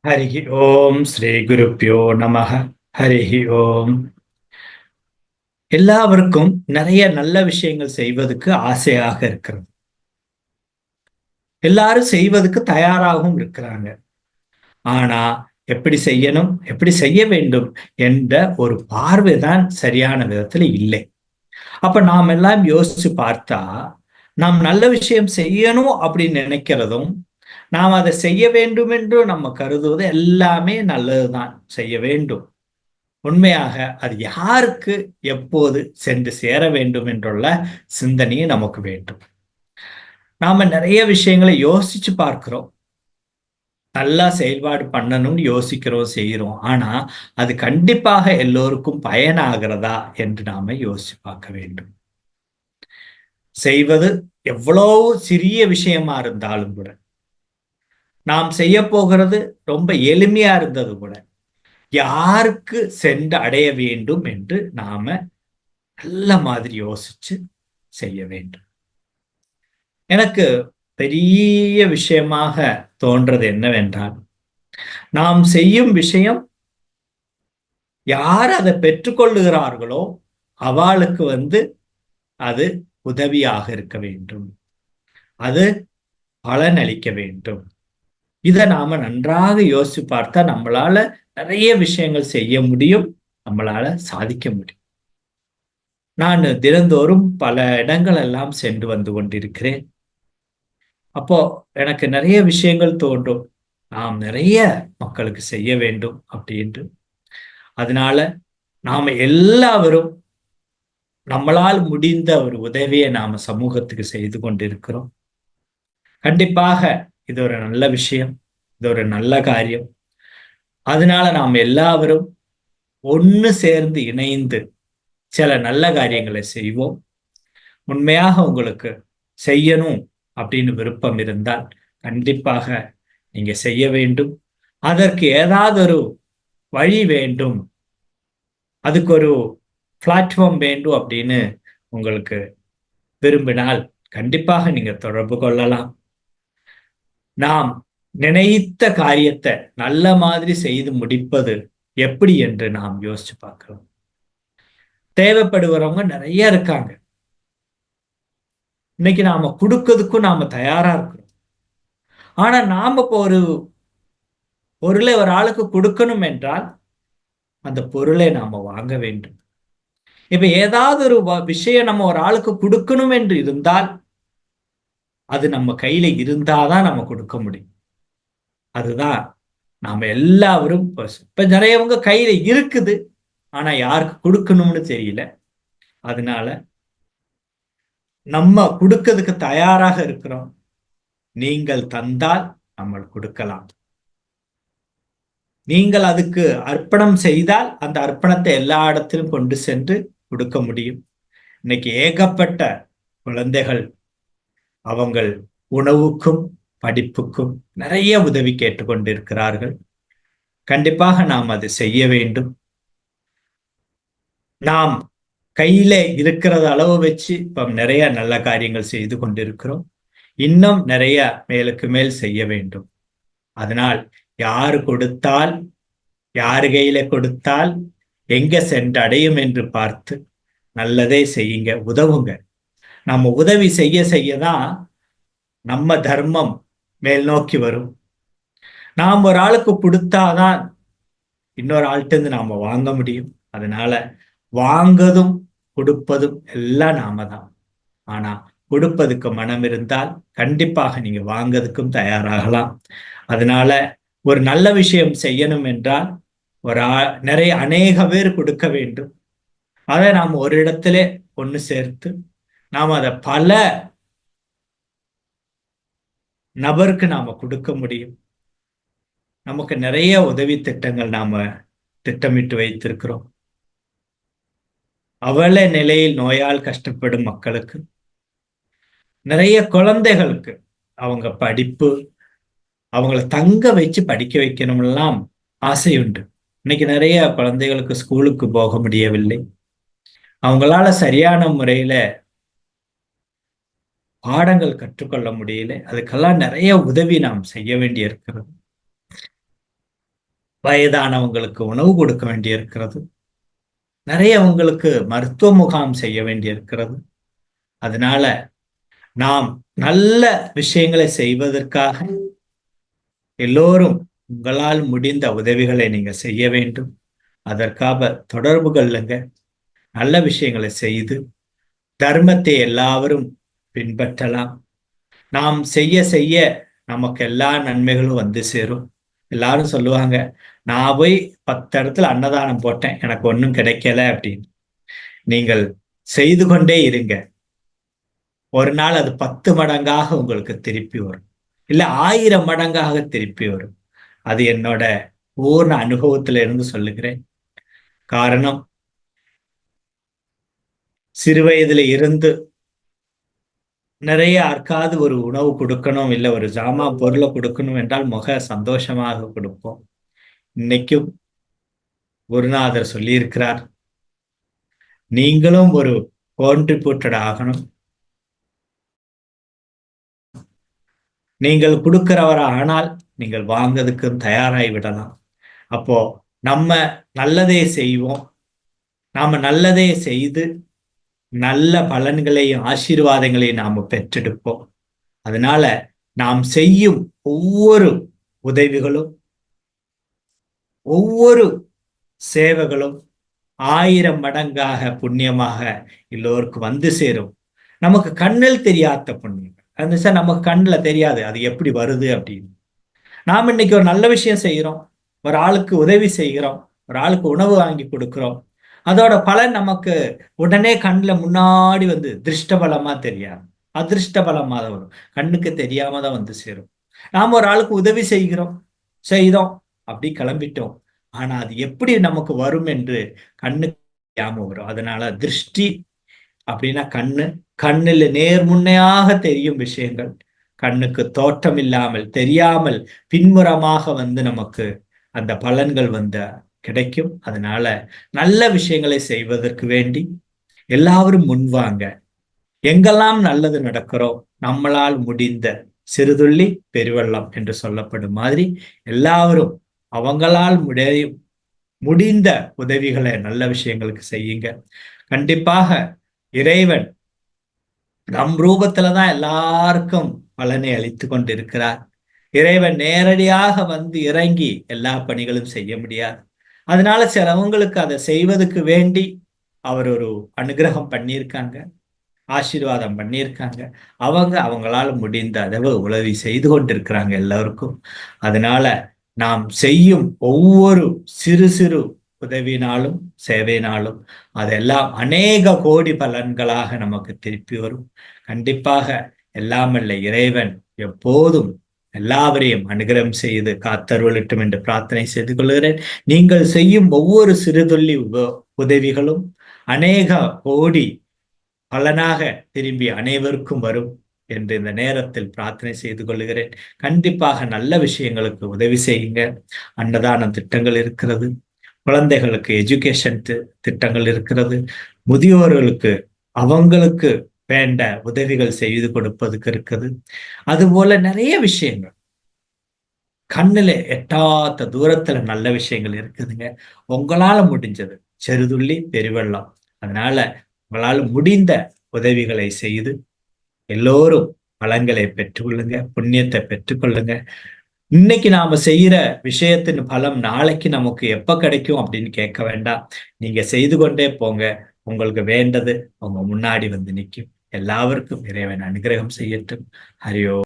ஹரிஹி ஓம் ஸ்ரீ குருப்பியோ நமக. ஹரிஹி ஓம். எல்லாருக்கும் நிறைய நல்ல விஷயங்கள் செய்வதற்கு ஆசையாக இருக்கிறது. எல்லாரும் செய்வதற்கு தயாராகவும் இருக்கிறாங்க. ஆனா எப்படி செய்யணும், எப்படி செய்ய வேண்டும் என்ற ஒரு பார்வைதான் சரியான விதத்துல இல்லை. அப்ப நாம் எல்லாம் யோசிச்சு பார்த்தா, நாம் நல்ல விஷயம் செய்யணும் அப்படின்னு நினைக்கிறதும், நாம் அதை செய்ய வேண்டும் என்று நம்ம கருதுவது எல்லாமே நல்லதுதான், செய்ய வேண்டும். உண்மையாக அது யாருக்கு எப்போது சென்று சேர வேண்டும் என்றுள்ள சிந்தனையே நமக்கு வேண்டும். நாம நிறைய விஷயங்களை யோசிச்சு பார்க்கிறோம். நல்லா செயல்பாடு பண்ணணும்னு யோசிக்கிறோம், செய்கிறோம். ஆனா அது கண்டிப்பாக எல்லோருக்கும் பயனாகிறதா என்று நாம யோசிச்சு பார்க்க வேண்டும். செய்வது எவ்வளவு சிறிய விஷயமா இருந்தாலும் கூட, நாம் செய்ய போகிறது ரொம்ப எளிமையா இருந்தது கூட, யாருக்கு சென்று அடைய வேண்டும் என்று நாம நல்ல மாதிரி யோசிச்சு செய்ய வேண்டும். எனக்கு பெரிய விஷயமாக தோன்றது என்னவென்றால், நாம் செய்யும் விஷயம் யார் அதை பெற்றுக்கொள்ளுகிறார்களோ அவளுக்கு அது உதவியாக இருக்க வேண்டும், அது பலனளிக்க வேண்டும். இதை நாம நன்றாக யோசிச்சு பார்த்தா நம்மளால நிறைய விஷயங்கள் செய்ய முடியும், நம்மளால சாதிக்க முடியும். நான் தினந்தோறும் பல இடங்கள் எல்லாம் சென்று வந்து கொண்டிருக்கிறேன். அப்போ எனக்கு நிறைய விஷயங்கள் தோன்றும். நாம் நிறைய மக்களுக்கு செய்ய வேண்டும் அப்படின்ட்டு. அதனால நாம எல்லாவரும் நம்மளால் முடிந்த ஒரு உதவியை நாம சமூகத்துக்கு செய்து கொண்டிருக்கிறோம். கண்டிப்பாக இது ஒரு நல்ல விஷயம், இது ஒரு நல்ல காரியம். அதனால நாம் எல்லாவரும் ஒன்று சேர்ந்து இணைந்து சில நல்ல காரியங்களை செய்வோம். உண்மையாக உங்களுக்கு செய்யணும் அப்படின்னு விருப்பம் இருந்தால் கண்டிப்பாக நீங்க செய்ய வேண்டும். அதற்கு ஏதாவது ஒரு வழி வேண்டும், அதுக்கு ஒரு பிளாட்ஃபார்ம் வேண்டும் அப்படின்னு உங்களுக்கு விரும்பினால் கண்டிப்பாக நீங்க தொடர்பு கொள்ளலாம். நாம் நினைத்த காரியத்தை நல்ல மாதிரி செய்து முடிப்பது எப்படி என்று நாம் யோசிச்சு பார்க்கிறோம். தேவைப்படுகிறவங்க நிறைய இருக்காங்க. இன்னைக்கு நாம கொடுக்கிறதுக்கும் நாம தயாரா இருக்கிறோம். ஆனா நாம இப்போ ஒரு பொருளை ஒரு ஆளுக்கு கொடுக்கணும் என்றால் அந்த பொருளை நாம வாங்க வேண்டும். இப்ப ஏதாவது ஒரு விஷயம் நம்ம ஒரு ஆளுக்கு கொடுக்கணும் என்று இருந்தால் அது நம்ம கையில இருந்தாதான் நம்ம கொடுக்க முடியும். அதுதான் நாம எல்லாரும் இப்ப நிறையவங்க கையில இருக்குது, ஆனா யாருக்கு கொடுக்கணும்னு தெரியல. அதனால நம்ம கொடுக்கிறதுக்கு தயாராக இருக்கிறோம். நீங்கள் தந்தால் நம்ம கொடுக்கலாம். நீங்கள் அதுக்கு அர்ப்பணம் செய்தால் அந்த அர்ப்பணத்தை எல்லா இடத்திலும் கொண்டு சென்று கொடுக்க முடியும். இன்னைக்கு ஏகப்பட்ட குழந்தைகள் அவங்கள் உணவுக்கும் படிப்புக்கும் நிறைய உதவி கேட்டுக்கொண்டிருக்கிறார்கள். கண்டிப்பாக நாம் அதை செய்ய வேண்டும். நாம் கையில இருக்கிறத அளவு வச்சு இப்ப நிறைய நல்ல காரியங்கள் செய்து கொண்டிருக்கிறோம். இன்னும் நிறைய மேலுக்கு மேல் செய்ய வேண்டும். அதனால் யாரு கொடுத்தால், யாரு கையில கொடுத்தால் எங்க சென்றடையும் என்று பார்த்து நல்லதே செய்யுங்க, உதவுங்க. நம்ம உதவி செய்ய செய்யதான் நம்ம தர்மம் மேல் நோக்கி வரும். நாம் ஒரு ஆளுக்கு கொடுத்தாதான் இன்னொரு ஆள்கிட்ட இருந்து நாம வாங்க முடியும். அதனால வாங்கதும் கொடுப்பதும் எல்லாம் நாம தான். ஆனா கொடுப்பதுக்கு மனம் இருந்தால் கண்டிப்பாக நீங்க வாங்கறதுக்கும் தயாராகலாம். அதனால ஒரு நல்ல விஷயம் செய்யணும் என்றால் ஒரு நிறைய அநேக பேர் கொடுக்க வேண்டும். அதை நாம் ஒரு இடத்திலே ஒன்று சேர்த்து நாம் அதை பல நபருக்கு நாம கொடுக்க முடியும். நமக்கு நிறைய உதவி திட்டங்கள் நாம திட்டமிட்டு வைத்திருக்கிறோம். அவல நிலையில் நோயால் கஷ்டப்படும் மக்களுக்கு, நிறைய குழந்தைகளுக்கு அவங்க படிப்பு, அவங்கள தங்க வச்சு படிக்க வைக்கணும்லாம் ஆசை உண்டு. இன்னைக்கு நிறைய குழந்தைகளுக்கு ஸ்கூலுக்கு போக முடியவில்லை. அவங்களால சரியான முறையில பாடங்கள் கற்றுக்கொள்ள முடியல. அதுக்கெல்லாம் நிறைய உதவி நாம் செய்ய வேண்டி இருக்கிறது. வயதானவங்களுக்கு உணவு கொடுக்க வேண்டியிருக்கிறது. நிறையவங்களுக்கு மருத்துவ முகாம் செய்ய வேண்டியிருக்கிறது. அதனால நாம் நல்ல விஷயங்களை செய்வதற்காக எல்லோரும் உங்களால் முடிந்த உதவிகளை நீங்க செய்ய வேண்டும். அதற்காக தொடர்பு கொள்ளுங்க. நல்ல விஷயங்களை செய்து தர்மத்தை எல்லாரும் பின்பற்றலாம். நாம் செய்ய செய்ய நமக்கு எல்லா நன்மைகளும் வந்து சேரும். எல்லாரும் சொல்லுவாங்க, நான் போய் 10 இடத்துல அன்னதானம் போட்டேன், எனக்கு ஒண்ணும் கிடைக்கல அப்படின்னு. நீங்கள் செய்து கொண்டே இருங்க. ஒரு நாள் அது 10 மடங்காக உங்களுக்கு திருப்பி வரும். இல்ல 1000 மடங்காக திருப்பி வரும். அது என்னோட பூர்ண அனுபவத்தில இருந்து சொல்லுகிறேன். காரணம், சிறு வயதில இருந்து நிறைய யாருக்காவது ஒரு உணவு கொடுக்கணும், இல்ல ஒரு ஜாமான் பொருளை கொடுக்கணும் என்றால் சந்தோஷமாக கொடுப்போம். இன்னைக்கும் குருநாதர் சொல்லியிருக்கிறார், நீங்களும் ஒரு கான்ட்ரிபியூட்டட் ஆகணும். நீங்கள் கொடுக்கிறவர் ஆனால் நீங்கள் வாங்கிறதுக்கும் தயாராகி விடலாம். அப்போ நம்ம நல்லதே செய்வோம். நாம நல்லதே செய்து நல்ல பலன்களையும் ஆசீர்வாதங்களையும் நாம பெற்றெடுப்போம். அதனால நாம் செய்யும் ஒவ்வொரு உதவிகளும், ஒவ்வொரு சேவைகளும் 1000 மடங்காக புண்ணியமாக எல்லோருக்கும் வந்து சேரும். நமக்கு கண்ணில் தெரியாத புண்ணியம் அந்த நமக்கு கண்ணில் தெரியாது அது எப்படி வருது அப்படின்னு. நாம் இன்னைக்கு ஒரு நல்ல விஷயம் செய்கிறோம், ஒரு ஆளுக்கு உதவி செய்கிறோம், ஒரு ஆளுக்கு உணவு வாங்கி கொடுக்கிறோம். அதோட பலன் நமக்கு உடனே கண்ணில் முன்னாடி வந்து திருஷ்ட பலமா தெரியாது, அதிர்ஷ்ட பலமா தான் வரும். கண்ணுக்கு தெரியாம தான் வந்து சேரும். நாம ஒரு ஆளுக்கு உதவி செய்தோம் அப்படி கிளம்பிட்டோம். ஆனா அது எப்படி நமக்கு வரும் என்று கண்ணுக்கு தெரியாம வரும். அதனால திருஷ்டி அப்படின்னா கண்ணுல நேர்முன்னையாக தெரியும் விஷயங்கள் கண்ணுக்கு தோற்றம் இல்லாமல் தெரியாமல் பின்புறமாக வந்து நமக்கு அந்த பலன்கள் கிடைக்கும். அதனால நல்ல விஷயங்களை செய்வதற்கு வேண்டி எல்லாரும் முன்வாங்க. எங்கெல்லாம் நல்லது நடக்கிறோம், நம்மளால் முடிந்த சிறுதுள்ளி பெருவெள்ளம் என்று சொல்லப்படும் மாதிரி எல்லாரும் அவங்களால் முடிந்த உதவிகளை நல்ல விஷயங்களுக்கு செய்யுங்க. கண்டிப்பாக இறைவன் நம் ரூபத்துலதான் எல்லாருக்கும் பலனை அளித்து கொண்டிருக்கிறார். இறைவன் நேரடியாக வந்து இறங்கி எல்லா பணிகளும் செய்ய முடியாது. அதனால சிலவங்களுக்கு அதை செய்வதற்கு வேண்டி அவர் ஒரு அனுகிரகம் பண்ணியிருக்காங்க, ஆசீர்வாதம் பண்ணியிருக்காங்க. அவங்களால முடிந்த அளவு உதவி செய்து கொண்டிருக்கிறாங்க எல்லாருக்கும். அதனால நாம் செய்யும் ஒவ்வொரு சிறு சிறு உதவினாலும் சேவையினாலும் அதெல்லாம் அநேக கோடி பலன்களாக நமக்கு திருப்பி வரும். கண்டிப்பாக எல்லாமல்ல இறைவன் எப்போதும் எல்லாவரையும் அனுகிரகம் செய்து காத்தருளட்டும் என்று பிரார்த்தனை செய்து கொள்கிறேன். நீங்கள் செய்யும் ஒவ்வொரு சிறுதுள்ளி உதவிகளும் அநேக கோடி பலனாக திரும்பி அனைவருக்கும் வரும் என்று இந்த நேரத்தில் பிரார்த்தனை செய்து கொள்கிறேன். கண்டிப்பாக நல்ல விஷயங்களுக்கு உதவி செய்யுங்க. அன்னதான திட்டங்கள் இருக்கிறது, குழந்தைகளுக்கு எஜுகேஷன் திட்டங்கள் இருக்கிறது, முதியோர்களுக்கு அவங்களுக்கு வேண்ட உதவிகள் செய்து கொடுப்பதுக்கு இருக்குது. அதுபோல நிறைய விஷயங்கள் கண்ணுல எட்டாத தூரத்துல நல்ல விஷயங்கள் இருக்குதுங்க. உங்களால முடிஞ்சது சிறுதுள்ளி பெருவெள்ளம். அதனால உங்களால் முடிந்த உதவிகளை செய்து எல்லோரும் பலன்களை பெற்றுக்கொள்ளுங்க, புண்ணியத்தை பெற்றுக்கொள்ளுங்க. இன்னைக்கு நாம செய்யற விஷயத்தின் பலம் நாளைக்கு நமக்கு எப்ப கிடைக்கும் அப்படின்னு கேட்க வேண்டாம். நீங்க செய்து கொண்டே போங்க. உங்களுக்கு வேண்டது உங்க முன்னாடி வந்து நிற்கும். எல்லாருக்கும் இறைவன் அனுகிரகம் செய்யட்டும். ஹரியோ.